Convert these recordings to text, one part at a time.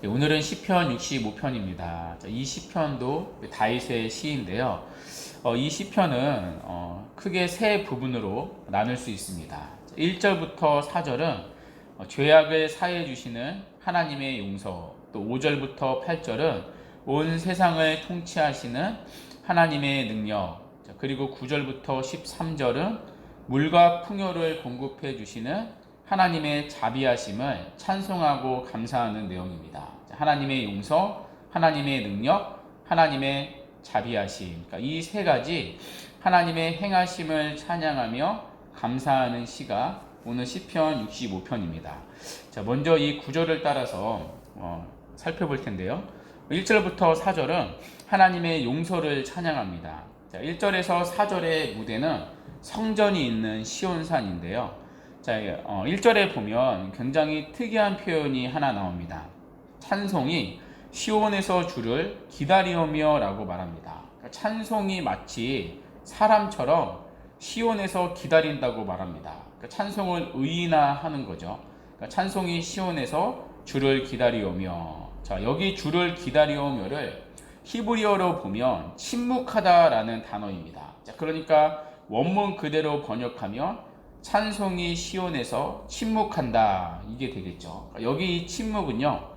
오늘은 시편 65편입니다. 이 시편도 다윗의 시인데요. 이 시편은 크게 세 부분으로 나눌 수 있습니다. 1절부터 4절은 죄악을 사해 주시는 하나님의 용서, 또 5절부터 8절은 온 세상을 통치하시는 하나님의 능력, 그리고 9절부터 13절은 물과 풍요를 공급해 주시는 하나님의 자비하심을 찬송하고 감사하는 내용입니다. 하나님의 용서, 하나님의 능력, 하나님의 자비하심. 그러니까 이 세 가지 하나님의 행하심을 찬양하며 감사하는 시가 오늘 시편 65편입니다. 자, 먼저 이 구절을 따라서 살펴볼 텐데요. 1절부터 4절은 하나님의 용서를 찬양합니다. 자, 1절에서 4절의 무대는 성전이 있는 시온산인데요. 자, 1절에 보면 굉장히 특이한 표현이 하나 나옵니다. 찬송이 시온에서 주를 기다리오며 라고 말합니다. 찬송이 마치 사람처럼 시온에서 기다린다고 말합니다. 찬송을 의인화하는 거죠. 찬송이 시온에서 주를 기다리오며. 자, 여기 주를 기다리오며를 히브리어로 보면 침묵하다라는 단어입니다. 자, 그러니까 원문 그대로 번역하면 찬송이 시온에서 침묵한다, 이게 되겠죠. 여기 이 침묵은요,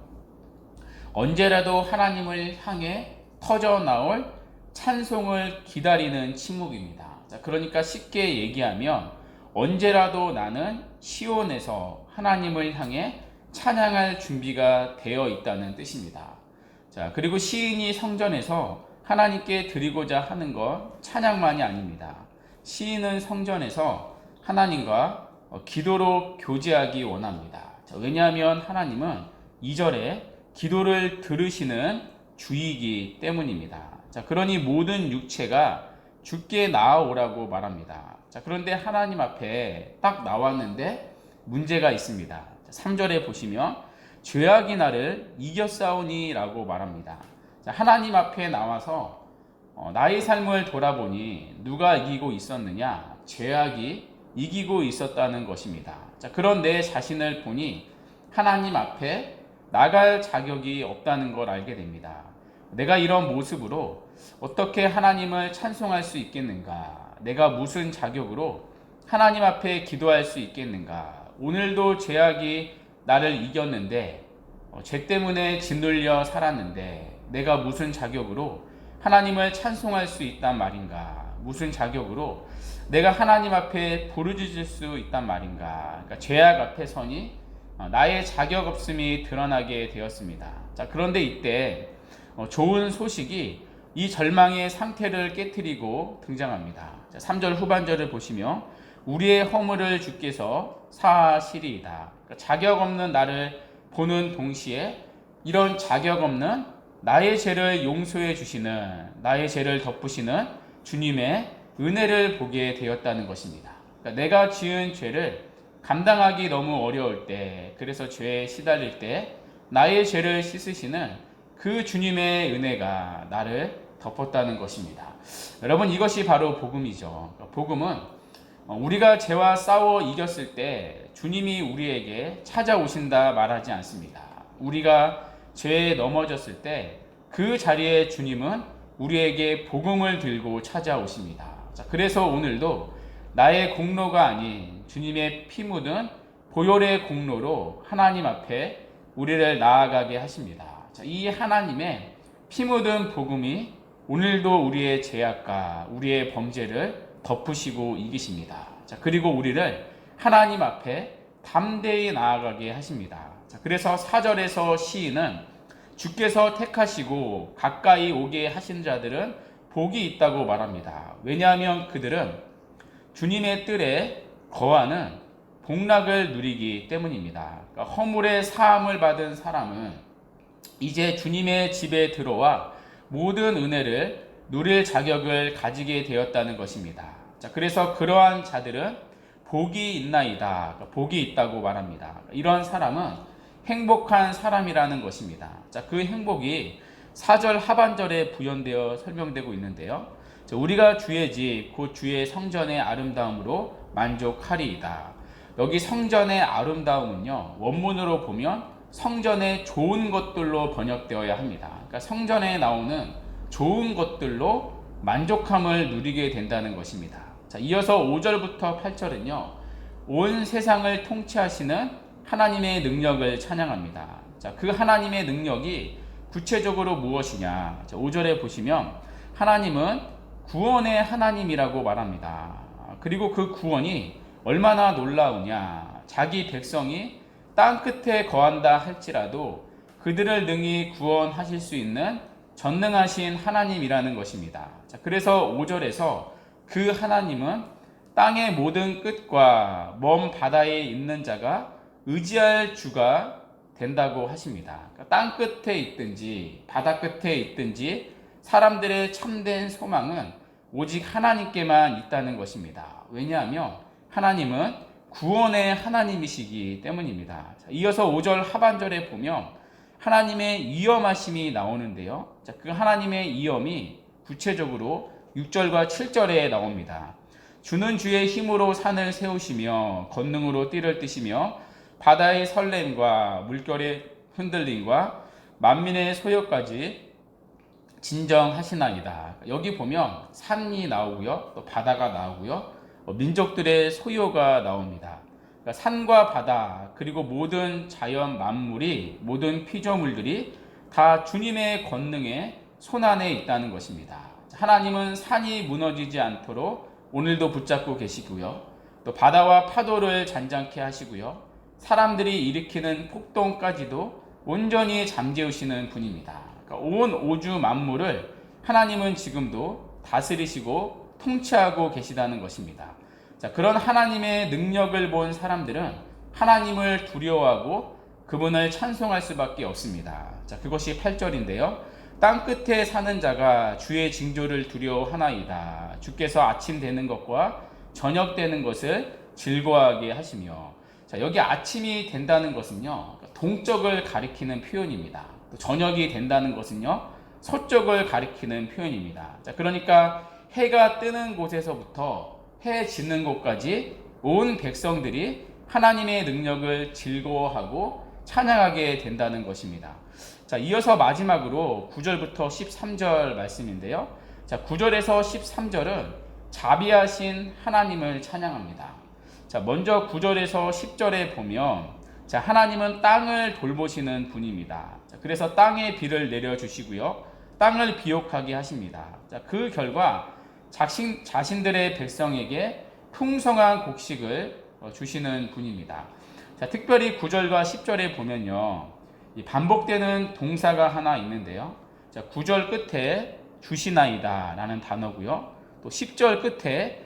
언제라도 하나님을 향해 터져 나올 찬송을 기다리는 침묵입니다. 자, 그러니까 쉽게 얘기하면 언제라도 나는 시온에서 하나님을 향해 찬양할 준비가 되어 있다는 뜻입니다. 자, 그리고 시인이 성전에서 하나님께 드리고자 하는 것 찬양만이 아닙니다. 시인은 성전에서 하나님과 기도로 교제하기 원합니다. 자, 왜냐하면 하나님은 2절에 기도를 들으시는 주이기 때문입니다. 자, 그러니 모든 육체가 주께 나아오라고 말합니다. 자, 그런데 하나님 앞에 딱 나왔는데 문제가 있습니다. 3절에 보시면 죄악이 나를 이겼사오니 라고 말합니다. 자, 하나님 앞에 나와서 나의 삶을 돌아보니 누가 이기고 있었느냐? 죄악이 이기고 있었다는 것입니다. 자, 그런 내 자신을 보니 하나님 앞에 나갈 자격이 없다는 걸 알게 됩니다. 내가 이런 모습으로 어떻게 하나님을 찬송할 수 있겠는가? 내가 무슨 자격으로 하나님 앞에 기도할 수 있겠는가? 오늘도 죄악이 나를 이겼는데, 죄 때문에 짓눌려 살았는데 내가 무슨 자격으로 하나님을 찬송할 수 있단 말인가? 무슨 자격으로 내가 하나님 앞에 부르짖을 수 있단 말인가? 그러니까 죄악 앞에 서니 나의 자격 없음이 드러나게 되었습니다. 자, 그런데 이때 좋은 소식이 이 절망의 상태를 깨트리고 등장합니다. 자, 3절 후반절을 보시면 우리의 허물을 주께서 사하시리이다. 그러니까 자격 없는 나를 보는 동시에 이런 자격 없는 나의 죄를 용서해 주시는, 나의 죄를 덮으시는 주님의 은혜를 보게 되었다는 것입니다. 그러니까 내가 지은 죄를 감당하기 너무 어려울 때, 그래서 죄에 시달릴 때 나의 죄를 씻으시는 그 주님의 은혜가 나를 덮었다는 것입니다. 여러분, 이것이 바로 복음이죠. 복음은 우리가 죄와 싸워 이겼을 때 주님이 우리에게 찾아오신다 말하지 않습니다. 우리가 죄에 넘어졌을 때 그 자리에 주님은 우리에게 복음을 들고 찾아오십니다. 자, 그래서 오늘도 나의 공로가 아닌 주님의 피 묻은 보혈의 공로로 하나님 앞에 우리를 나아가게 하십니다. 자, 이 하나님의 피 묻은 복음이 오늘도 우리의 죄악과 우리의 범죄를 덮으시고 이기십니다. 자, 그리고 우리를 하나님 앞에 담대히 나아가게 하십니다. 자, 그래서 4절에서 시인은 주께서 택하시고 가까이 오게 하신 자들은 복이 있다고 말합니다. 왜냐하면 그들은 주님의 뜰에 거하는 복락을 누리기 때문입니다. 그러니까 허물의 사함을 받은 사람은 이제 주님의 집에 들어와 모든 은혜를 누릴 자격을 가지게 되었다는 것입니다. 자, 그래서 그러한 자들은 복이 있나이다. 그러니까 복이 있다고 말합니다. 이런 사람은 행복한 사람이라는 것입니다. 자, 그 행복이 4절 하반절에 부연되어 설명되고 있는데요. 자, 우리가 주의 집, 곧 주의 성전의 아름다움으로 만족하리이다. 여기 성전의 아름다움은요, 원문으로 보면 성전의 좋은 것들로 번역되어야 합니다. 그러니까 성전에 나오는 좋은 것들로 만족함을 누리게 된다는 것입니다. 자, 이어서 5절부터 8절은요. 온 세상을 통치하시는 하나님의 능력을 찬양합니다. 자, 그 하나님의 능력이 구체적으로 무엇이냐? 자, 5절에 보시면 하나님은 구원의 하나님이라고 말합니다. 그리고 그 구원이 얼마나 놀라우냐? 자기 백성이 땅 끝에 거한다 할지라도 그들을 능히 구원하실 수 있는 전능하신 하나님이라는 것입니다. 자, 그래서 5절에서 그 하나님은 땅의 모든 끝과 먼 바다에 있는 자가 의지할 주가 된다고 하십니다. 그러니까 땅 끝에 있든지 바다 끝에 있든지 사람들의 참된 소망은 오직 하나님께만 있다는 것입니다. 왜냐하면 하나님은 구원의 하나님이시기 때문입니다. 자, 이어서 5절 하반절에 보면 하나님의 위엄하심이 나오는데요. 자, 그 하나님의 위엄이 구체적으로 6절과 7절에 나옵니다. 주는 주의 힘으로 산을 세우시며 권능으로 띠를 뜨시며 바다의 설렘과 물결의 흔들림과 만민의 소요까지 진정하시나이다. 여기 보면 산이 나오고요, 또 바다가 나오고요, 민족들의 소요가 나옵니다. 그러니까 산과 바다 그리고 모든 자연 만물이 모든 피조물들이 다 주님의 권능의 손안에 있다는 것입니다. 하나님은 산이 무너지지 않도록 오늘도 붙잡고 계시고요, 또 바다와 파도를 잔잔케 하시고요, 사람들이 일으키는 폭동까지도 온전히 잠재우시는 분입니다. 그러니까 온 우주 만물을 하나님은 지금도 다스리시고 통치하고 계시다는 것입니다. 자, 그런 하나님의 능력을 본 사람들은 하나님을 두려워하고 그분을 찬송할 수밖에 없습니다. 자, 그것이 8절인데요. 땅 끝에 사는 자가 주의 징조를 두려워하나이다. 주께서 아침 되는 것과 저녁 되는 것을 즐거워하게 하시며. 자, 여기 아침이 된다는 것은요, 동쪽을 가리키는 표현입니다. 또 저녁이 된다는 것은요, 서쪽을 가리키는 표현입니다. 자, 그러니까 해가 뜨는 곳에서부터 해 지는 곳까지 온 백성들이 하나님의 능력을 즐거워하고 찬양하게 된다는 것입니다. 자, 이어서 마지막으로 9절부터 13절 말씀인데요. 자, 9절에서 13절은 자비하신 하나님을 찬양합니다. 자, 먼저 9절에서 10절에 보면, 자, 하나님은 땅을 돌보시는 분입니다. 자, 그래서 땅에 비를 내려주시고요, 땅을 비옥하게 하십니다. 자, 그 결과 자신들의 백성에게 풍성한 곡식을 주시는 분입니다. 자, 특별히 9절과 10절에 보면요, 이 반복되는 동사가 하나 있는데요. 자, 9절 끝에 주시나이다 라는 단어고요, 또 10절 끝에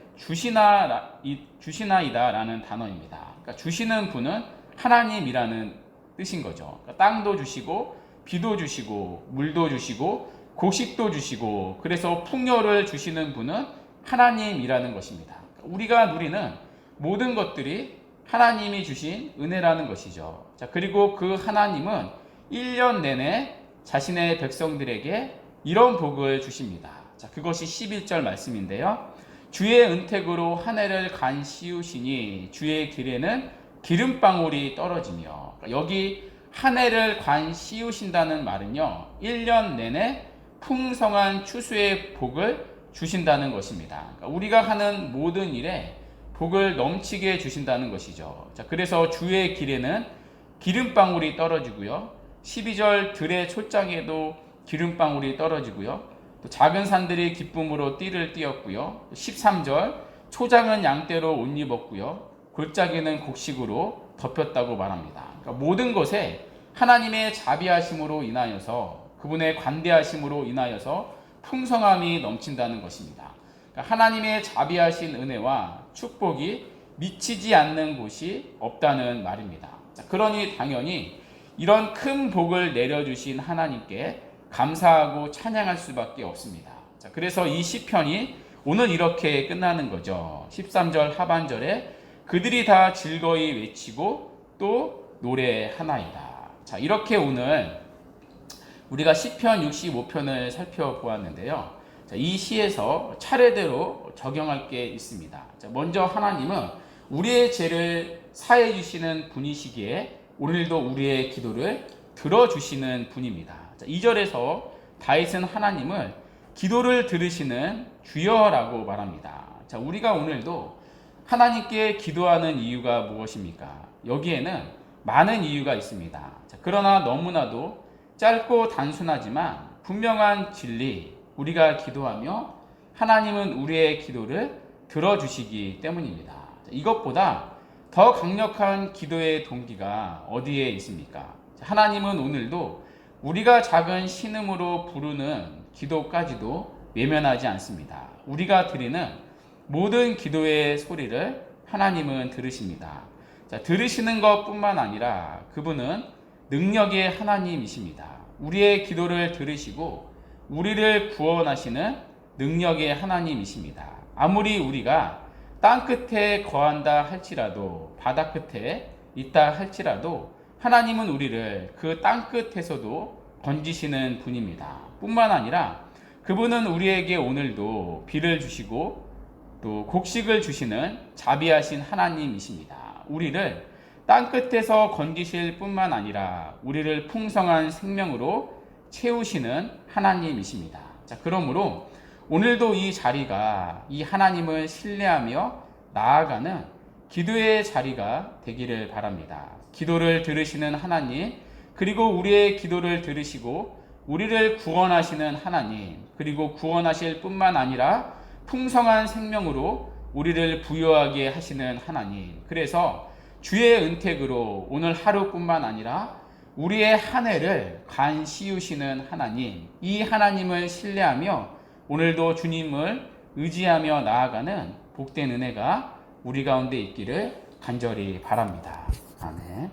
주시나이다 라는 단어입니다. 그러니까 주시는 분은 하나님이라는 뜻인 거죠. 그러니까 땅도 주시고 비도 주시고 물도 주시고 곡식도 주시고, 그래서 풍요를 주시는 분은 하나님이라는 것입니다. 우리가 누리는 모든 것들이 하나님이 주신 은혜라는 것이죠. 자, 그리고 그 하나님은 1년 내내 자신의 백성들에게 이런 복을 주십니다. 자, 그것이 11절 말씀인데요. 주의 은택으로 한 해를 간 씌우시니 주의 길에는 기름방울이 떨어지며. 여기 한 해를 관 씌우신다는 말은요, 1년 내내 풍성한 추수의 복을 주신다는 것입니다. 그러니까 우리가 하는 모든 일에 복을 넘치게 주신다는 것이죠. 자, 그래서 주의 길에는 기름방울이 떨어지고요, 12절 들의 촛장에도 기름방울이 떨어지고요, 또 작은 산들이 기쁨으로 띠를 띄었고요, 13절 초장은 양떼로 옷 입었고요, 골짜기는 곡식으로 덮였다고 말합니다. 그러니까 모든 것에 하나님의 자비하심으로 인하여서, 그분의 관대하심으로 인하여서 풍성함이 넘친다는 것입니다. 그러니까 하나님의 자비하신 은혜와 축복이 미치지 않는 곳이 없다는 말입니다. 자, 그러니 당연히 이런 큰 복을 내려주신 하나님께 감사하고 찬양할 수밖에 없습니다. 자, 그래서 이 시편이 오늘 이렇게 끝나는 거죠. 13절 하반절에 그들이 다 즐거이 외치고 또 노래하나이다. 자, 이렇게 오늘 우리가 시편 65편을 살펴보았는데요. 자, 이 시에서 차례대로 적용할 게 있습니다. 자, 먼저 하나님은 우리의 죄를 사해 주시는 분이시기에 오늘도 우리의 기도를 들어주시는 분입니다. 2절에서 다윗은 하나님을 기도를 들으시는 주여라고 말합니다. 자, 우리가 오늘도 하나님께 기도하는 이유가 무엇입니까? 여기에는 많은 이유가 있습니다. 자, 그러나 너무나도 짧고 단순하지만 분명한 진리, 우리가 기도하며 하나님은 우리의 기도를 들어주시기 때문입니다. 자, 이것보다 더 강력한 기도의 동기가 어디에 있습니까? 자, 하나님은 오늘도 우리가 작은 신음으로 부르는 기도까지도 외면하지 않습니다. 우리가 드리는 모든 기도의 소리를 하나님은 들으십니다. 자, 들으시는 것뿐만 아니라 그분은 능력의 하나님이십니다. 우리의 기도를 들으시고 우리를 구원하시는 능력의 하나님이십니다. 아무리 우리가 땅 끝에 거한다 할지라도, 바다 끝에 있다 할지라도 하나님은 우리를 그 땅 끝에서도 건지시는 분입니다. 뿐만 아니라 그분은 우리에게 오늘도 비를 주시고 또 곡식을 주시는 자비하신 하나님이십니다. 우리를 땅 끝에서 건지실 뿐만 아니라 우리를 풍성한 생명으로 채우시는 하나님이십니다. 자, 그러므로 오늘도 이 자리가 이 하나님을 신뢰하며 나아가는 기도의 자리가 되기를 바랍니다. 기도를 들으시는 하나님, 그리고 우리의 기도를 들으시고 우리를 구원하시는 하나님, 그리고 구원하실 뿐만 아니라 풍성한 생명으로 우리를 부유하게 하시는 하나님. 그래서 주의 은택으로 오늘 하루뿐만 아니라 우리의 한 해를 간시우시는 하나님, 이 하나님을 신뢰하며 오늘도 주님을 의지하며 나아가는 복된 은혜가 우리 가운데 있기를 간절히 바랍니다. 아멘.